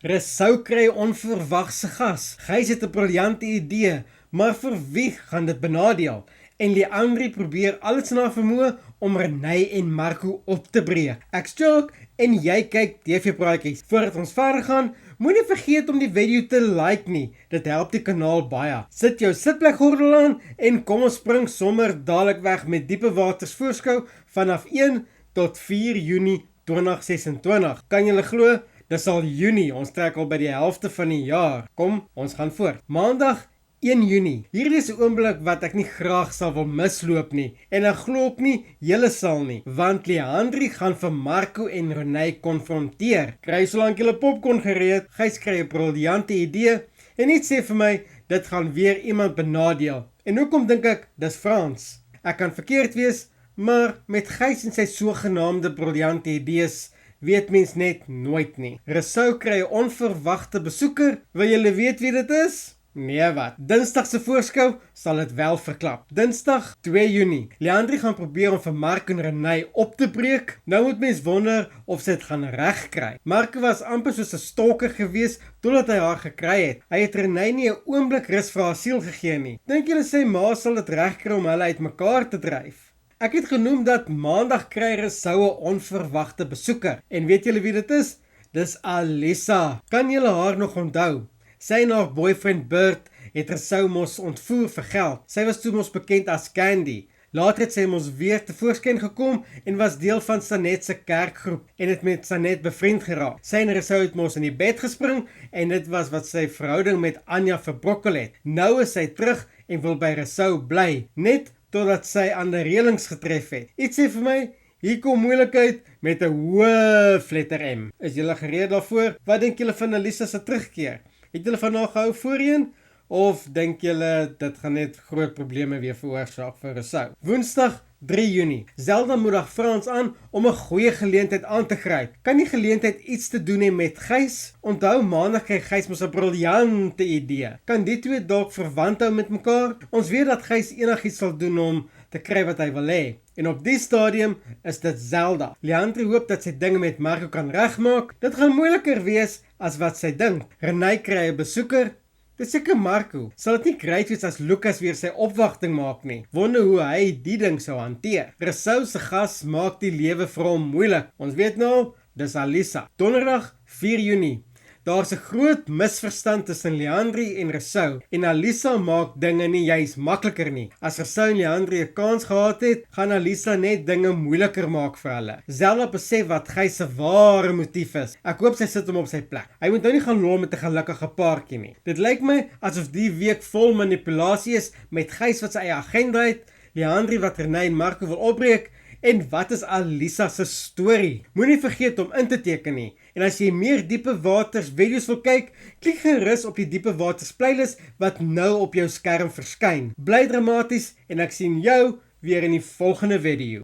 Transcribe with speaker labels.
Speaker 1: Rousseau kry onverwagse gas. Gys het 'n briljante idee, maar vir wie gaan dit benadeel? En Leandri probeer alles na vermoë om Renay en Marco op te breek. Ek's Jock en jy kyk TV-praatjies. Voordat ons verder gaan, moenie vergeet om die video te like nie. Dit help die kanaal baie. Sit jou sitplekgordel aan en kom ons spring sommer dadelik weg met diepe waters voorskou vanaf 1 tot 4 Junie 2026. Kan julle glo? Dis al Junie, ons trek al by die helfte van die jaar. Kom, ons gaan voort. Maandag 1 Junie. Hierdie is 'n oomblik wat ek nie graag sal wil misloop nie. En ek glo ook nie julle sal nie, want Leandri gaan vir Marco en Renay konfronteer. Kry solank julle popcorn gereed. Gys kry 'n briljante idee en iets sê vir my dit gaan weer iemand benadeel. En hoekom dink ek dis Frans? Ek kan verkeerd wees, maar met Gys en sy sogenaamde briljante idees weet mens net nooit nie. Rousseau kry 'n onverwagte besoeker. Wil julle weet wie dit is? Nee wat, Dinsdag se voorskou sal dit wel verklap. Dinsdag 2 Junie. Leandri gaan probeer om vir Marco en Renay op te breek. Nou moet mens wonder of sy dit gaan regkry. Marco was amper soos 'n stalker gewees totdat hy haar gekry het. Hy het Renay nie 'n oomblik rus vir haar siel gegee nie. Dink julle sy ma sal dit regkry om hulle uitmekaar te dryf? Ek het genoem dat Maandag kry Rousseau 'n onverwagte besoeker. En weet julle wie dit is? Dis Alisa. Kan julle haar nog onthou? Sy en haar boyfriend Bert het Rousseau mos ontvoer vir geld. Sy was toe mos bekend as Candy. Later het sy mos weer tevoorskyn gekom en was deel van Sanet se kerkgroep en het met Sanet bevriend geraak. Sy en Rousseau het mos in die bed gespring en dit was wat sy verhouding met Anja verbrokkel het. Nou is sy terug en wil by Rousseau bly, net totdat sy aan die reëlings getref het. Iets sê vir my, hier kom moeilikheid met 'n hoof letter M. Is julle gereed daarvoor? Wat dink julle van Alisa se terugkeer? Het julle van haar gehou voorheen? Of dink julle dit gaan net groot probleme weer veroorsaak vir Rousseau? Woensdag 3 Junie. Zelda moedig Frans aan om 'n goeie geleentheid aan te gryp. Kan die geleentheid iets te doen hê met Gys? Onthou Maandag kry Gys mos 'n briljante idee. Kan die twee dalk verwant hou met mekaar? Ons weet dat Gys enigiets sal doen om te kry wat hy wil hê. En op die stadium is dit Zelda. Leandri hoop dat sy dinge met Marco kan regmaak. Dit gaan moeiliker wees as wat sy dink. Renay kry 'n besoeker. Dis seker Marco. Sal dit nie great wees as Lucas weer sy opwagting maak nie. Wonder hoe hy die ding sou hanteer. Rousseau se gas maak die lewe vir hom moeilik. Ons weet nou, dis Alisa. Donderdag 4 Junie. Daar's 'n groot misverstand tussen Leandri en Rousseau en Alisa maak dinge nie juis makliker nie. As Rousseau en Leandri 'n kans gehad het, gaan Alisa net dinge moeiliker maak vir hulle. Zelda besef wat Gys se ware motief is. Ek hoop sy sit hom op sy plek. Hy moet nou nie gaan lol met 'n gelukkige paartjie nie. Dit lyk my asof die week vol manipulasie is met Gys wat sy eie agenda het, Leandri wat Renay en Marco wil opbreek. En wat is Alisa se storie? Moenie vergeet om in te teken nie. En as jy meer diepe waters video's wil kyk, klik gerus op die diepe waters playlist wat nou op jou skerm verskyn. Bly dramaties en ek sien jou weer in die volgende video.